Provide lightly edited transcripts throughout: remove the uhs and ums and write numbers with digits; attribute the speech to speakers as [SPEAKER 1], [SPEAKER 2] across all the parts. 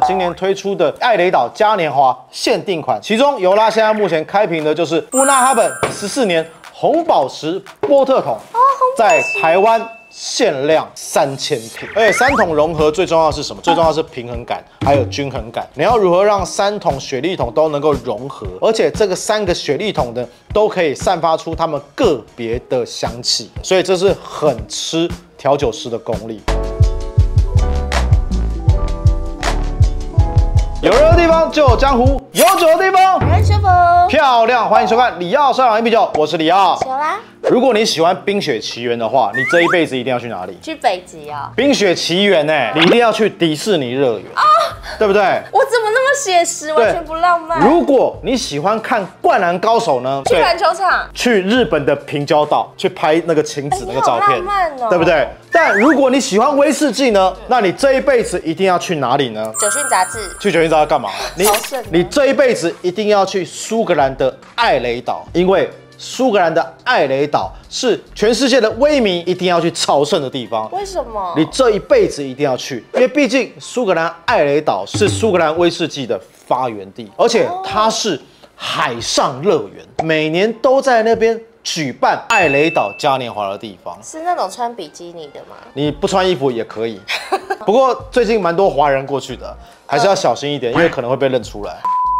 [SPEAKER 1] 今年推出的艾雷岛嘉年华限定款，其中尤拉现在目前开瓶的就是布纳哈本14年红宝石波特桶，在台湾限量3000瓶，而且3桶融合最重要的是什么？最重要的是平衡感，还有均衡感。你要如何让3桶雪莉桶都能够融合？而且这个3个雪莉桶呢，都可以散发出它们个别的香气，所以这是很吃调酒师的功力。有人的地方就有江湖，有酒的地方
[SPEAKER 2] 人师傅
[SPEAKER 1] 漂亮。欢迎收看李奥上场1比9，我是李奥。
[SPEAKER 2] 有啦，
[SPEAKER 1] 如果你喜欢《冰雪奇缘》的话，你这一辈子一定要去哪里？
[SPEAKER 2] 去北极哦。
[SPEAKER 1] 《冰雪奇缘》呢，你一定要去迪士尼乐园，对不对？
[SPEAKER 2] 我怎么那么写实，完全不浪漫？
[SPEAKER 1] 如果你喜欢看《灌篮高手》呢，
[SPEAKER 2] 去篮球场，
[SPEAKER 1] 去日本的平交道去拍那个晴子那个照片，
[SPEAKER 2] 浪漫哦，
[SPEAKER 1] 对不对？但如果你喜欢威士忌呢，那你这一辈子一定要去哪里呢？
[SPEAKER 2] 酒讯杂志。
[SPEAKER 1] 去酒讯杂志干嘛？你这一辈子一定要去苏格兰的艾雷岛，因为苏格兰的艾雷岛是全世界的威迷一定要去朝圣的地方。
[SPEAKER 2] 为什么？
[SPEAKER 1] 你这一辈子一定要去，因为毕竟苏格兰艾雷岛是苏格兰威士忌的发源地，而且它是海上乐园，每年都在那边举办艾雷岛嘉年华的地方。
[SPEAKER 2] 是那种穿比基尼的吗？
[SPEAKER 1] 你不穿衣服也可以，不过最近蛮多华人过去的，还是要小心一点，因为可能会被认出来。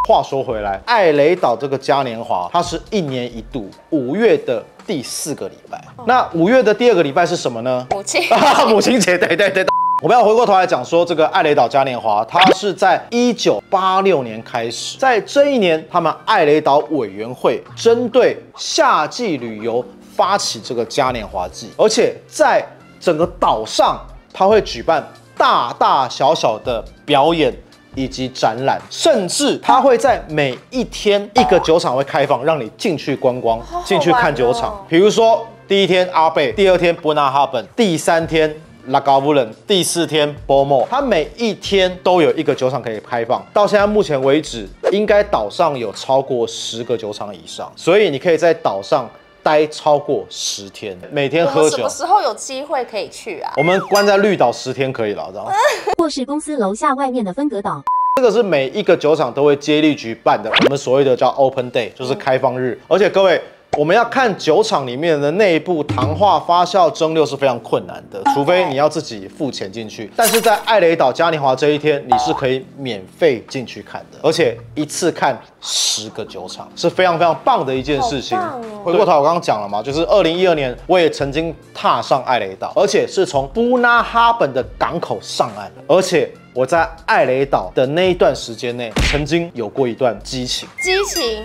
[SPEAKER 1] 话说回来，艾雷岛这个嘉年华，它是1年1度，5月的第4个礼拜。那5月的第2个礼拜是什么呢？
[SPEAKER 2] 母亲
[SPEAKER 1] 母亲节，对。我们要回过头来讲说，这个艾雷岛嘉年华，它是在1986年开始，在这一年，他们艾雷岛委员会针对夏季旅游发起这个嘉年华季，而且在整个岛上，它会举办大大小小的表演以及展览，甚至它会在每一天一个酒厂会开放，让你进去观光，进去看酒厂。比如说第1天阿贝，第2天布纳哈本，第3天拉高布伦，第4天波莫，它每一天都有一个酒厂可以开放。到现在目前为止，应该岛上有超过10个酒厂以上，所以你可以在岛上待超过10天，每天喝酒。
[SPEAKER 2] 什么时候有机会可以去啊？
[SPEAKER 1] 我们关在绿岛10天可以了，知道吗？
[SPEAKER 3] 或是公司楼下外面的分隔岛。
[SPEAKER 1] 这个是每一个酒厂都会接力举办的，我们所谓的叫 Open Day， 就是开放日。而且各位，我们要看酒厂里面的内部糖化、发酵、蒸馏是非常困难的，除非你要自己付钱进去。但是在艾雷岛嘉年华这一天，你是可以免费进去看的，而且一次看10个酒厂，是非常非常棒的一件事情。回过头我刚刚讲了嘛，就是2012年我也曾经踏上艾雷岛，而且是从布纳哈本的港口上岸，而且我在艾雷岛的那一段时间内，曾经有过一段激情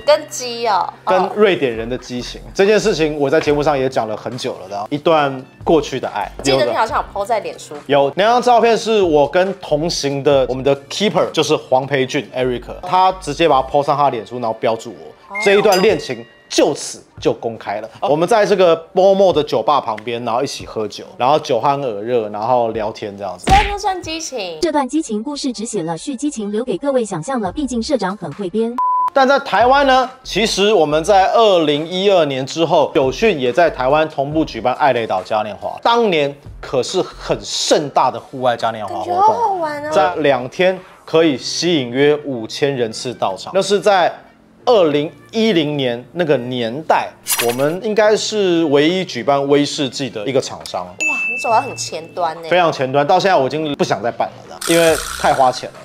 [SPEAKER 2] 跟鸡哦，
[SPEAKER 1] 跟瑞典人的激情。这件事情我在节目上也讲了很久了的，一段过去的爱。
[SPEAKER 2] 记得你好像有 po 在脸书，
[SPEAKER 1] 有那张照片是我跟同行的我们的 keeper， 就是黄培俊 Eric， 他直接把它 po 上他的脸书，然后标注我。这一段恋情就此就公开了。我们在这个波莫的酒吧旁边，然后一起喝酒，然后酒酣耳热，然后聊天这样子。
[SPEAKER 2] 这算激情？
[SPEAKER 3] 这段激情故事只写了续，激情留给各位想象了，毕竟社长很会编。
[SPEAKER 1] 但在台湾呢，其实我们在2012年之后，酒讯也在台湾同步举办艾雷岛嘉年华。当年可是很盛大的户外嘉年华活动，
[SPEAKER 2] 好好玩哦！
[SPEAKER 1] 在2天可以吸引约5000人次到场。那是在2010年那个年代，我们应该是唯一举办威士忌的一个厂商。
[SPEAKER 2] 哇，你走到很前端呢，
[SPEAKER 1] 非常前端。到现在我已经不想再办了，因为太花钱了。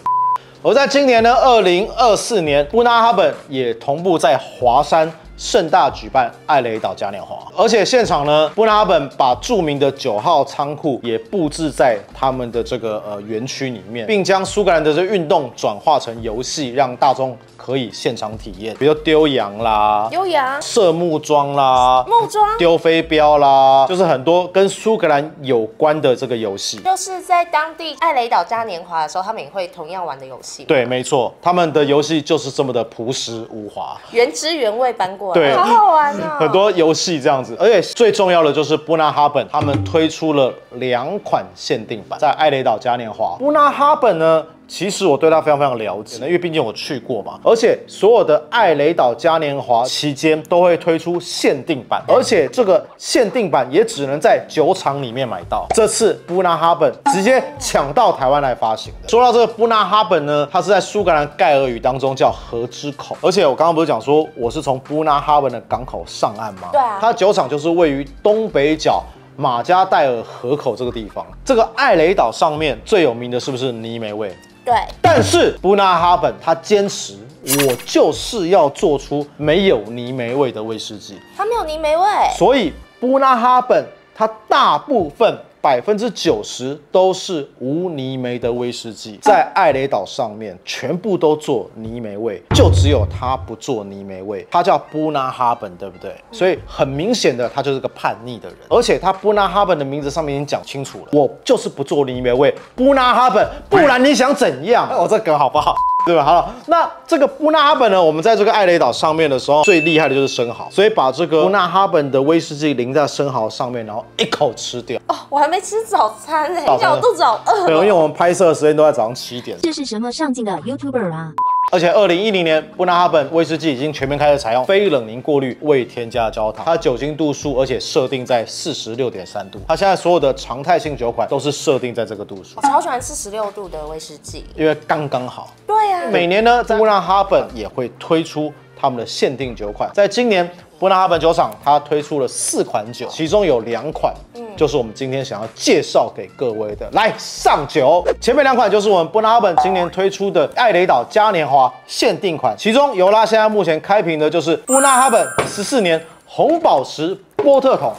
[SPEAKER 1] 而在今年呢，2024年，布纳哈本也同步在华山盛大举办艾雷岛嘉年华，而且现场呢，布纳哈本把著名的9号仓库也布置在他们的这个园区里面，并将苏格兰的这运动转化成游戏，让大众可以现场体验，比如丢羊啦、射木桩啦、丢飞镖啦，就是很多跟苏格兰有关的这个游戏。
[SPEAKER 2] 就是在当地艾雷岛嘉年华的时候，他们也会同样玩的游戏。
[SPEAKER 1] 对，没错，他们的游戏就是这么的朴实无华，
[SPEAKER 2] 原汁原味搬过来，
[SPEAKER 1] 对，
[SPEAKER 2] 好好玩哦。
[SPEAKER 1] 很多游戏这样子，而且最重要的就是布纳哈本他们推出了2款限定版，在艾雷岛嘉年华，布纳哈本呢其实我对它非常非常了解，因为毕竟我去过嘛。而且所有的艾雷岛嘉年华期间都会推出限定版，而且这个限定版也只能在酒厂里面买到。这次布纳哈本直接抢到台湾来发行的。说到这个布纳哈本呢，它是在苏格兰盖尔语当中叫河之口，而且我刚刚不是讲说我是从布纳哈本的港口上岸吗？
[SPEAKER 2] 对啊，
[SPEAKER 1] 它酒厂就是位于东北角马加戴尔河口这个地方。这个艾雷岛上面最有名的是不是泥煤味？
[SPEAKER 2] 对，
[SPEAKER 1] 但是布纳哈本他坚持，我就是要做出没有泥煤味的威士忌，
[SPEAKER 2] 它没有泥煤味，
[SPEAKER 1] 所以布纳哈本它大部分90%都是无泥煤的威士忌，在艾雷岛上面全部都做泥煤味，就只有它不做泥煤味，它叫布纳哈本，对不对？所以很明显的，他就是个叛逆的人，而且他布纳哈本的名字上面已经讲清楚了，我就是不做泥煤味，布纳哈本，不然你想怎样？我这梗好不好？对吧？好了，那这个布纳哈本呢，我们在这个艾雷岛上面的时候，最厉害的就是生蚝，所以把这个布纳哈本的威士忌淋在生蚝上面，然后一口吃掉。
[SPEAKER 2] 哦，我还没吃早餐呢，你讲我肚子好饿。
[SPEAKER 1] 对，因为我们拍摄的时间都在早上7点。
[SPEAKER 3] 这是什么上进的 YouTuber 啊？
[SPEAKER 1] 而且2010年，布纳哈本威士忌已经全面开始采用非冷凝过滤，未添加焦糖，它酒精度数而且设定在46.3度。它现在所有的常态性酒款都是设定在这个度数。
[SPEAKER 2] 我超喜欢46度的威士忌，
[SPEAKER 1] 因为刚刚好。
[SPEAKER 2] 对呀、
[SPEAKER 1] 每年呢，布纳哈本也会推出他们的限定酒款。在今年，布纳哈本酒厂它推出了4款酒，其中有2款，就是我们今天想要介绍给各位的。来上酒，前面2款就是我们布纳哈本今年推出的艾雷岛嘉年华限定款，其中尤拉现在目前开瓶的就是布纳哈本14年红宝石波特桶，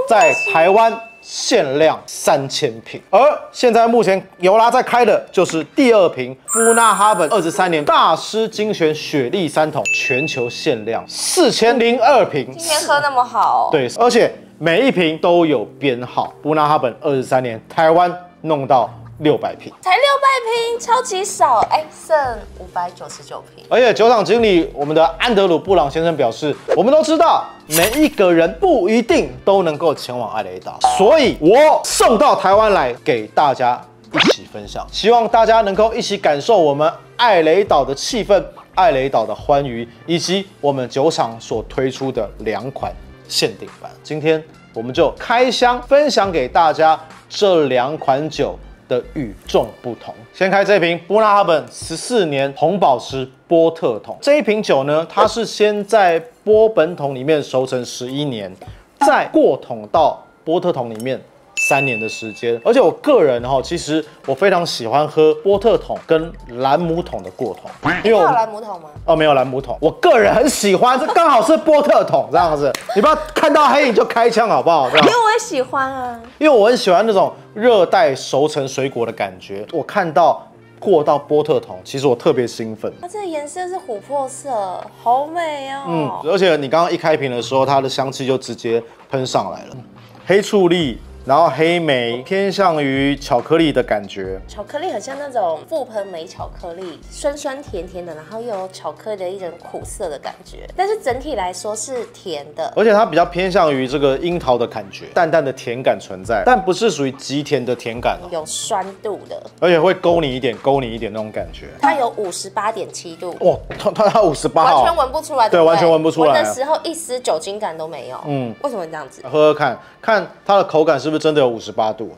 [SPEAKER 1] 在台湾限量3000瓶，而现在目前尤拉在开的就是第2瓶布纳哈本23年大师精选雪莉3桶，全球限量4002瓶。
[SPEAKER 2] 今天喝那么好、
[SPEAKER 1] 对，而且每一瓶都有编号，布纳哈本23年台湾弄到600瓶，
[SPEAKER 2] 才600瓶，超级少，哎，剩599瓶。
[SPEAKER 1] 而且酒厂经理我们的安德鲁布朗先生表示，我们都知道每一个人不一定都能够前往艾雷岛，所以我送到台湾来给大家一起分享，希望大家能够一起感受我们艾雷岛的气氛、艾雷岛的欢愉，以及我们酒厂所推出的2款限定版。今天我们就开箱分享给大家这2款酒的与众不同。先开这瓶布纳哈本14年红宝石波特桶，这一瓶酒呢，它是先在波本桶里面熟成11年，再过桶到波特桶里面3年的时间。而且我个人其实我非常喜欢喝波特桶跟兰姆桶的过桶，因为我
[SPEAKER 2] 有兰姆桶吗？
[SPEAKER 1] 哦，没有兰姆桶，我个人很喜欢，这刚好是波特桶这样子。你不要看到黑你就开枪好不好？这样
[SPEAKER 2] 因为我也喜欢啊。
[SPEAKER 1] 因为我很喜欢那种热带熟成水果的感觉。我看到过到波特桶，其实我特别兴奋。
[SPEAKER 2] 它这个颜色是琥珀色，好美哦。
[SPEAKER 1] 而且你刚刚一开瓶的时候，它的香气就直接喷上来了，黑醋栗。然后黑莓偏向于巧克力的感觉，
[SPEAKER 2] 巧克力很像那种覆盆莓巧克力，酸酸甜甜的，然后又有巧克力的一种苦涩的感觉，但是整体来说是甜的，
[SPEAKER 1] 而且它比较偏向于这个樱桃的感觉，淡淡的甜感存在，但不是属于极甜的甜感哦，
[SPEAKER 2] 有酸度的，
[SPEAKER 1] 而且会勾你一点那种感觉。
[SPEAKER 2] 它有58.7度，
[SPEAKER 1] 哇，它58，
[SPEAKER 2] 完全闻不出来，
[SPEAKER 1] 对，完全闻不出来，
[SPEAKER 2] 闻的时候一丝酒精感都没有。为什么这样子？
[SPEAKER 1] 喝喝看，看它的口感是不是真的有58度？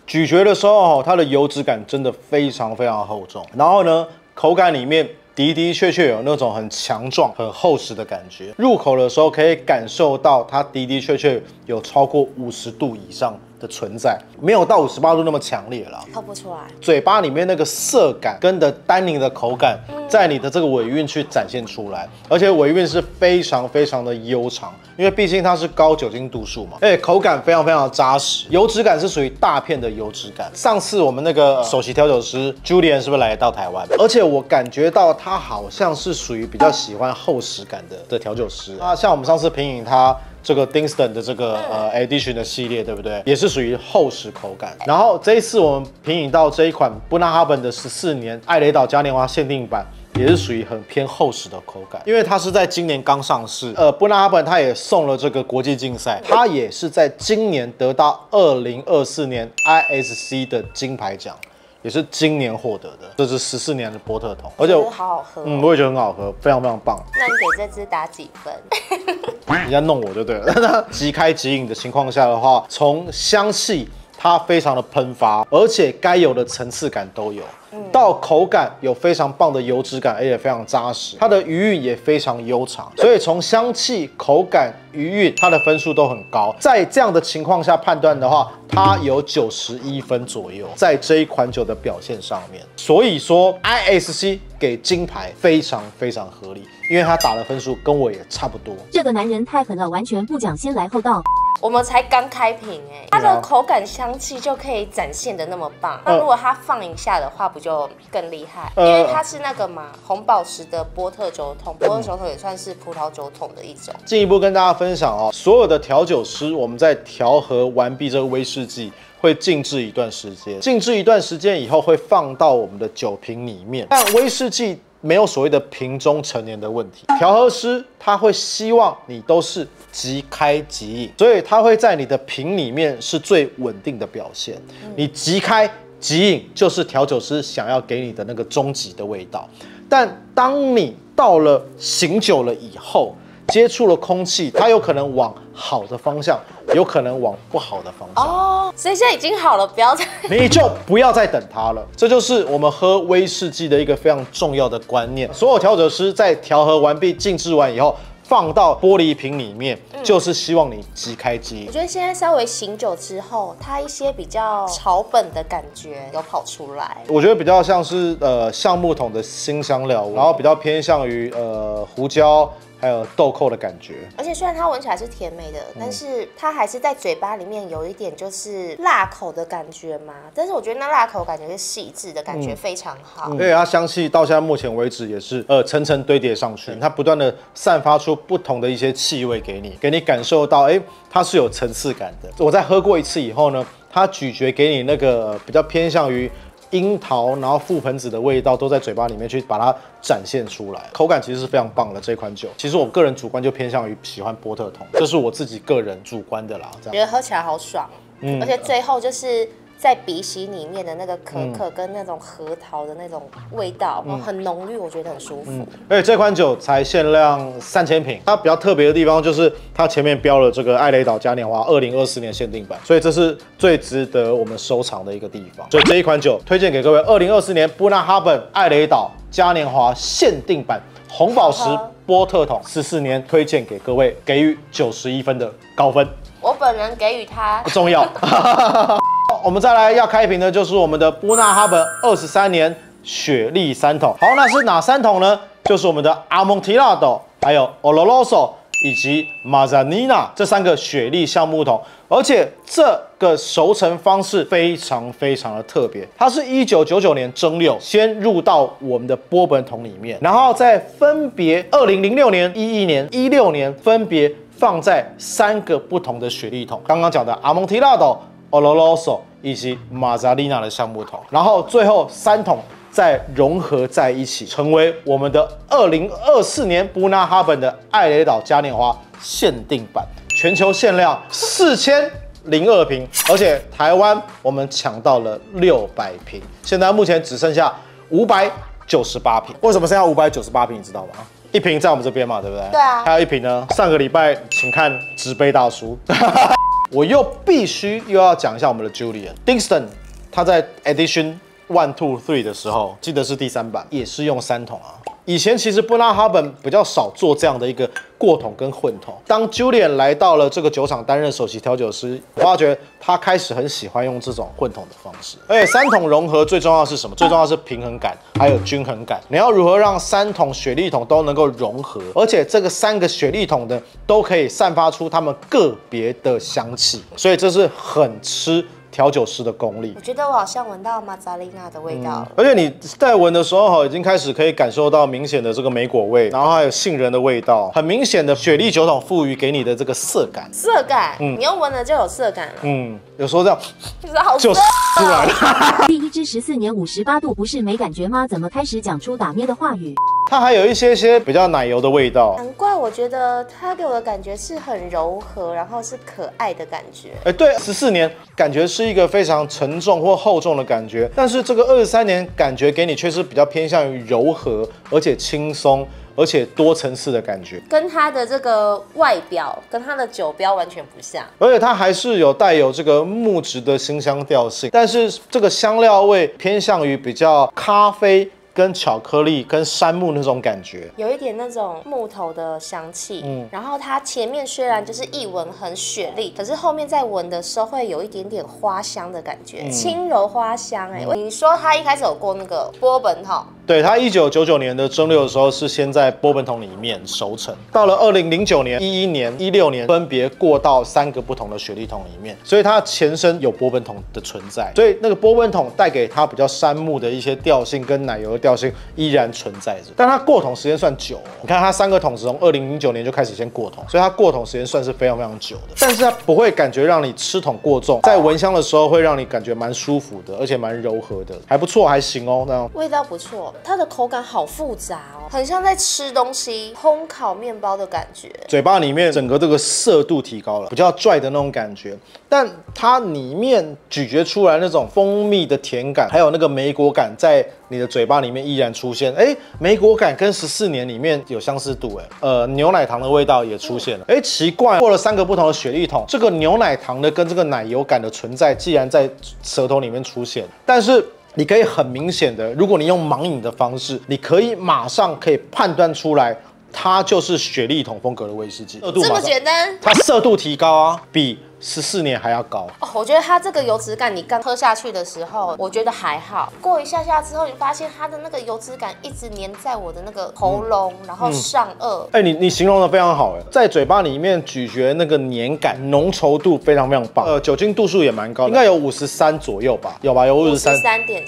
[SPEAKER 1] 咀嚼的时候，它的油脂感真的非常非常厚重。然后呢，口感里面的的确确有那种很强壮、很厚实的感觉。入口的时候可以感受到它的的确确有超过50度以上的存在，没有到58度那么强烈了，
[SPEAKER 2] 喝不出来。
[SPEAKER 1] 嘴巴里面那个涩感跟的单宁的口感，在你的这个尾韵去展现出来，而且尾韵是非常非常的悠长，因为毕竟它是高酒精度数嘛，而且口感非常非常的扎实，油脂感是属于大片的油脂感。上次我们那个首席调酒师 Julian 是不是来到台湾？而且我感觉到他好像是属于比较喜欢厚实感的调酒师啊，像我们上次品饮他这个 Dingston 的这个Edition 的系列，对不对？也是属于厚实口感。然后这一次我们品饮到这一款布纳哈本的14年艾雷岛嘉年华限定版，也是属于很偏厚实的口感，因为它是在今年刚上市。布纳哈本它也送了这个国际竞赛，它也是在今年得到2024年 ISC 的金牌奖。也是今年获得的，这是14年的波特桶，而且
[SPEAKER 2] 觉得好好喝。
[SPEAKER 1] 我也觉得很好喝，非常非常棒。
[SPEAKER 2] 那你给这支打几分？
[SPEAKER 1] 你在弄我就对了。即开即饮的情况下的话，从香气它非常的喷发，而且该有的层次感都有。到口感有非常棒的油脂感，而且非常扎实，它的余韵也非常悠长，所以从香气、口感、余韵，它的分数都很高。在这样的情况下判断的话，它有91分左右，在这一款酒的表现上面。所以说 ISC 给金牌非常非常合理，因为他打的分数跟我也差不多。
[SPEAKER 3] 这个男人太狠了，完全不讲先来后到。
[SPEAKER 2] 我们才刚开瓶它的口感香气就可以展现的那么棒。那如果它放一下的话，不就更厉害？因为它是那个嘛，红宝石的波特酒桶，波特酒桶也算是葡萄酒桶的一种。
[SPEAKER 1] 进一步跟大家分享哦，所有的调酒师，我们在调和完毕这个威士忌，会静置一段时间，静置一段时间以后会放到我们的酒瓶里面。但威士忌没有所谓的瓶中陈年的问题，调和师他会希望你都是即开即饮，所以他会在你的瓶里面是最稳定的表现。你即开即饮就是调酒师想要给你的那个终极的味道。但当你到了醒酒了以后，接触了空气，它有可能往好的方向，有可能往不好的方向。
[SPEAKER 2] 哦，所以现在已经好了，不要再
[SPEAKER 1] 你就不要再等它了。这就是我们喝威士忌的一个非常重要的观念。所有调酒师在调和完毕、静置完以后，放到玻璃瓶里面，就是希望你即开即饮。
[SPEAKER 2] 我觉得现在稍微醒酒之后，它一些比较草本的感觉有跑出来。
[SPEAKER 1] 我觉得比较像是橡木桶的新香料，然后比较偏向于胡椒。还有豆蔻的感觉，
[SPEAKER 2] 而且虽然它闻起来是甜美的，但是它还是在嘴巴里面有一点就是辣口的感觉嘛。但是我觉得那辣口感觉是细致的感觉，非常好。
[SPEAKER 1] 而且它香气到现在目前为止也是层层堆叠上去，它不断的散发出不同的一些气味给你感受到，它是有层次感的。我在喝过一次以后呢，它咀嚼给你那个比较偏向于樱桃，然后覆盆子的味道都在嘴巴里面去把它展现出来，口感其实是非常棒的这款酒。其实我个人主观就偏向于喜欢波特桶，这是我自己个人主观的啦。这样
[SPEAKER 2] 觉得喝起来好爽，而且最后就是在鼻息里面的那个可可跟那种核桃的那种味道，很浓郁，我觉得很舒服。
[SPEAKER 1] 而且这款酒才限量3000瓶，它比较特别的地方就是它前面标了这个艾雷岛嘉年华2024年限定版，所以这是最值得我们收藏的一个地方。所以这一款酒推荐给各位，2024年布纳哈本艾雷岛嘉年华限定版红宝石波特桶14年，推荐给各位，给予91分的高分。
[SPEAKER 2] 我本人给予它
[SPEAKER 1] 不重要。我们再来要开瓶的就是我们的布纳哈本23年雪莉3桶。好，那是哪3桶呢？就是我们的阿蒙提拉斗，还有 Oloroso 以及 Mazzanina 这3个雪莉橡木桶。而且这个熟成方式非常非常的特别，它是1999年蒸馏，先入到我们的波本桶里面，然后再分别2006年、11年、16年分别放在3个不同的雪莉桶。刚刚讲的阿蒙提拉斗、Oloroso 以及 Mazzanina 的橡木桶，然后最后3桶再融合在一起，成为我们的2024年布纳哈本的艾雷岛嘉年华限定版，全球限量4002瓶，而且台湾我们抢到了600瓶，现在目前只剩下598瓶。为什么剩下598瓶？你知道吗？一瓶在我们这边嘛，对不对？
[SPEAKER 2] 对啊。
[SPEAKER 1] 还有一瓶呢，上个礼拜请看纸杯大叔。我又必须要讲一下我们的 Julian Dingston， 他在 Edition 1、2、3的时候，记得是第3版，也是用3桶啊。以前其实布纳哈本比较少做这样的一个过桶跟混桶。当 Julian 来到了这个酒厂担任首席调酒师，我发觉他开始很喜欢用这种混桶的方式。而且3桶融合最重要的是什么？最重要的是平衡感，还有均衡感。你要如何让3桶雪莉桶都能够融合？而且这个3个雪莉桶呢，都可以散发出它们个别的香气，所以这是很吃调酒师的功力。
[SPEAKER 2] 我觉得我好像闻到马扎丽娜的味道了。
[SPEAKER 1] 而且你在闻的时候，已经开始可以感受到明显的这个莓果味，然后还有杏仁的味道，很明显的雪莉酒桶赋予给你的这个色感。
[SPEAKER 2] 色感，你用闻了就有色感了。
[SPEAKER 1] 有时候这样
[SPEAKER 2] 就
[SPEAKER 1] 出来了。
[SPEAKER 3] 第一支14年58度不是没感觉吗？怎么开始讲出打咩的话语？
[SPEAKER 1] 它还有一些比较奶油的味道。
[SPEAKER 2] 难怪我觉得它给我的感觉是很柔和，然后是可爱的感觉。
[SPEAKER 1] 对，14年感觉是一个非常沉重或厚重的感觉，但是这个23年感觉给你却是比较偏向于柔和，而且轻松。而且多层次的感觉，
[SPEAKER 2] 跟它的这个外表跟它的酒标完全不像，
[SPEAKER 1] 而且它还是有带有这个木质的辛香调性，但是这个香料味偏向于比较咖啡跟巧克力跟杉木那种感觉，
[SPEAKER 2] 有一点那种木头的香气。然后它前面虽然就是一闻很雪莉，可是后面在闻的时候会有一点点花香的感觉，轻柔花香。你说它一开始有过那个波本桶？
[SPEAKER 1] 对，它1999年的蒸馏的时候是先在波本桶里面熟成，到了2009年、11年、16年分别过到3个不同的雪莉桶里面，所以它前身有波本桶的存在，所以那个波本桶带给它比较杉木的一些调性跟奶油的调性依然存在着，但它过桶时间算久。你看它3个桶是从2009年就开始先过桶，所以它过桶时间算是非常非常久的，但是它不会感觉让你吃桶过重，在闻香的时候会让你感觉蛮舒服的，而且蛮柔和的，还不错，还行哦。那
[SPEAKER 2] 味道不错。它的口感好复杂哦，很像在吃东西，烘烤面包的感觉。
[SPEAKER 1] 嘴巴里面整个这个涩度提高了，比较拽的那种感觉，但它里面咀嚼出来那种蜂蜜的甜感，还有那个莓果感，在你的嘴巴里面依然出现。莓果感跟14年里面有相似度，牛奶糖的味道也出现了。奇怪，过了3个不同的雪莉桶，这个牛奶糖的跟这个奶油感的存在，既然在舌头里面出现，但是你可以很明显的，如果你用盲饮的方式，你可以马上可以判断出来，它就是雪莉桶风格的威士忌。
[SPEAKER 2] 这么简单？
[SPEAKER 1] 它涩度提高啊，比14年还要高。
[SPEAKER 2] 我觉得它这个油脂感，你刚喝下去的时候，我觉得还好。过一下下之后，你发现它的那个油脂感一直粘在我的那个喉咙，然后上颚。
[SPEAKER 1] 你形容的非常好，在嘴巴里面咀嚼那个黏感、浓稠度非常非常棒。酒精度数也蛮高的，应该有53左右吧？有吧？有
[SPEAKER 2] 53.3。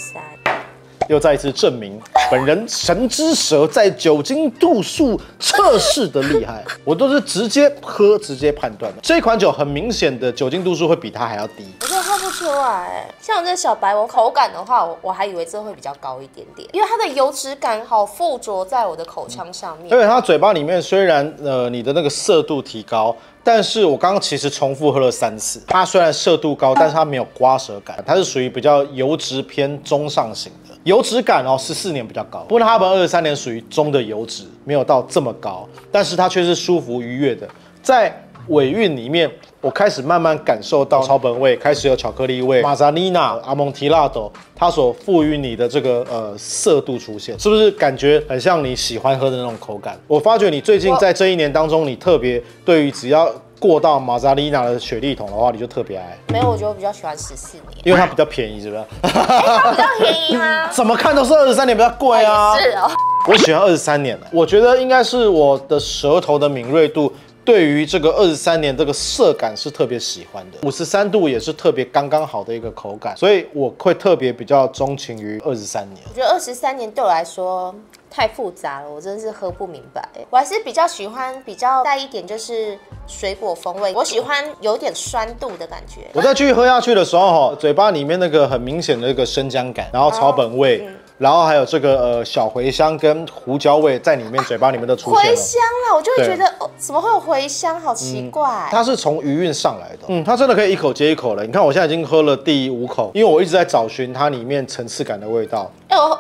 [SPEAKER 1] 又再一次证明本人神之舌在酒精度数测试的厉害，我都是直接喝直接判断的。这款酒很明显的酒精度数会比它还要低，
[SPEAKER 2] 我觉得喝不出来。像我这小白，我口感的话，我还以为这会比较高一点点，因为它的油脂感好附着在我的口腔上面。
[SPEAKER 1] 因为它嘴巴里面虽然你的那个涩度提高，但是我刚刚其实重复喝了3次，它虽然涩度高，但是它没有刮舌感，它是属于比较油脂偏中上型的。油脂感14年比较高，不过它23年属于中的油脂，没有到这么高，但是它却是舒服愉悦的。在尾韵里面，我开始慢慢感受到草本味，开始有巧克力味，马扎丽娜、阿蒙提拉多，它所赋予你的这个涩度出现，是不是感觉很像你喜欢喝的那种口感？我发觉你最近在这1年当中，你特别对于只要过到马扎丽娜的雪莉桶的话，你就特别爱。
[SPEAKER 2] 没有，我觉得我比较喜欢14年，
[SPEAKER 1] 因为它比较便宜，是不是？
[SPEAKER 2] 它比较便宜啊。
[SPEAKER 1] 怎么看都是23年比较贵啊。
[SPEAKER 2] 是哦。
[SPEAKER 1] 我喜欢23年的，我觉得应该是我的舌头的敏锐度。对于这个23年这个涩感是特别喜欢的，53度也是特别刚刚好的一个口感，所以我会特别比较钟情于23年。
[SPEAKER 2] 我觉得23年对我来说太复杂了，我真的是喝不明白。我还是比较喜欢比较带一点就是水果风味，我喜欢有点酸度的感觉。
[SPEAKER 1] 我再继续喝下去的时候，嘴巴里面那个很明显的一个生姜感，然后草本味。然后还有这个小茴香跟胡椒味在里面，嘴巴里面都出现了。
[SPEAKER 2] 茴香啦，我就会觉得怎么会有茴香，好奇怪。
[SPEAKER 1] 它是从余韵上来的，它真的可以一口接一口了。你看我现在已经喝了第5口，因为我一直在找寻它里面层次感的味道。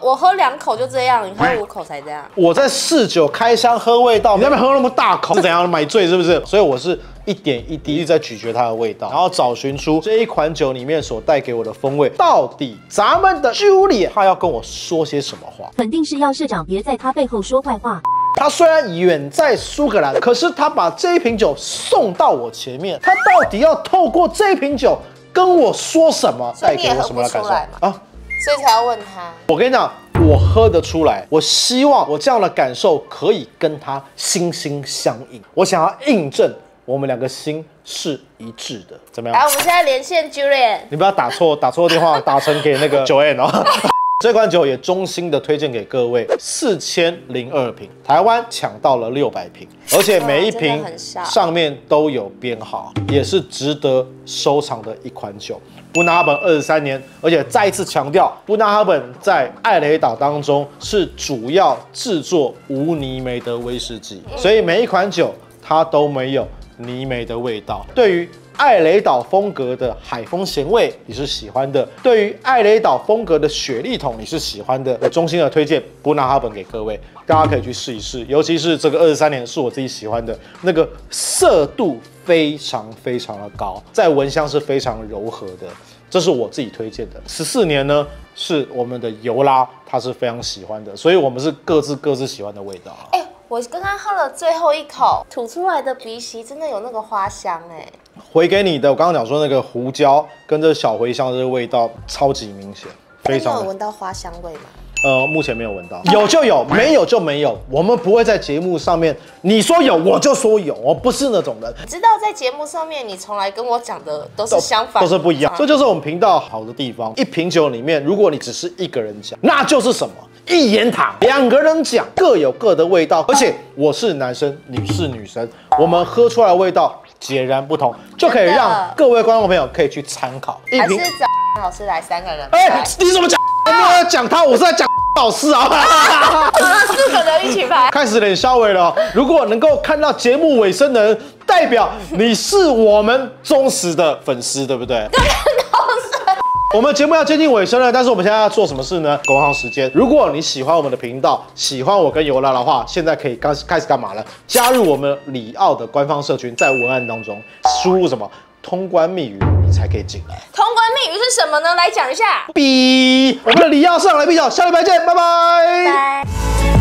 [SPEAKER 2] 我喝2口就这样，你喝5口才这样。
[SPEAKER 1] 我在试酒开箱喝味道，你那边喝那么大口是怎样买醉是不是？所以我是一点一滴一直在咀嚼它的味道，然后找寻出这一款酒里面所带给我的风味，到底咱们的 Julie 他要跟我说些什么话？
[SPEAKER 3] 肯定是要社长别在他背后说坏话。
[SPEAKER 1] 他虽然远在苏格兰，可是他把这一瓶酒送到我前面，他到底要透过这一瓶酒跟我说什么，带给我什么的感受啊？
[SPEAKER 2] 所以才要问他。
[SPEAKER 1] 我跟你讲，我喝得出来，我希望我这样的感受可以跟他心心相印，我想要印证我们2个心是一致的，怎么样？
[SPEAKER 2] 来，我们现在连线 Julian，
[SPEAKER 1] 你不要打错电话，打成给那个Joanne哦。这款酒也衷心的推荐给各位，4002瓶，台湾抢到了600瓶，而且每一瓶上面都有编号，也是值得收藏的一款酒。布纳哈本23年，而且再一次强调，布纳哈本在艾雷岛当中是主要制作无泥煤的威士忌，所以每一款酒它都没有泥煤的味道。对于艾雷岛风格的海风咸味你是喜欢的，对于艾雷岛风格的雪莉桶你是喜欢的，我衷心的推荐布纳哈本给各位，大家可以去试一试，尤其是这个23年是我自己喜欢的，那个涩度非常非常的高，在闻香是非常柔和的，这是我自己推荐的。14年呢是我们的尤拉，他是非常喜欢的，所以我们是各自喜欢的味道。
[SPEAKER 2] 我刚刚喝了最后一口，吐出来的鼻息真的有那个花香
[SPEAKER 1] 回给你的，我刚刚讲说那个胡椒跟这小茴香的这个味道超级明显，非常。
[SPEAKER 2] 你有闻到花香味吗？
[SPEAKER 1] 目前没有闻到，有就有，没有就没有。我们不会在节目上面你说有我就说有，我不是那种人。
[SPEAKER 2] 知道在节目上面你从来跟我讲的都是相反，
[SPEAKER 1] 都是不一样。这就是我们频道好的地方。一瓶酒里面，如果你只是一个人讲，那就是什么？一言堂。2个人讲各有各的味道，而且我是男生，你是女生，我们喝出来的味道截然不同，就可以让各位观众朋友可以去参考。
[SPEAKER 2] 还是找老师来3个人？
[SPEAKER 1] 你怎么讲？我没有在讲他，我是在讲老师啊。
[SPEAKER 2] 4个人一起拍，
[SPEAKER 1] 开始脸稍微了。如果能够看到节目尾声的人，代表你是我们忠实的粉丝，对不对？我们节目要接近尾声了，但是我们现在要做什么事呢？工商时间。如果你喜欢我们的频道，喜欢我跟尤拉的话，现在可以开始干嘛了？加入我们里奥的官方社群，在文案当中输入什么通关密语，你才可以进来。
[SPEAKER 2] 通关密语是什么呢？来讲一下。
[SPEAKER 1] 我们的里奥上来必角，下礼拜见，拜拜。
[SPEAKER 2] 拜。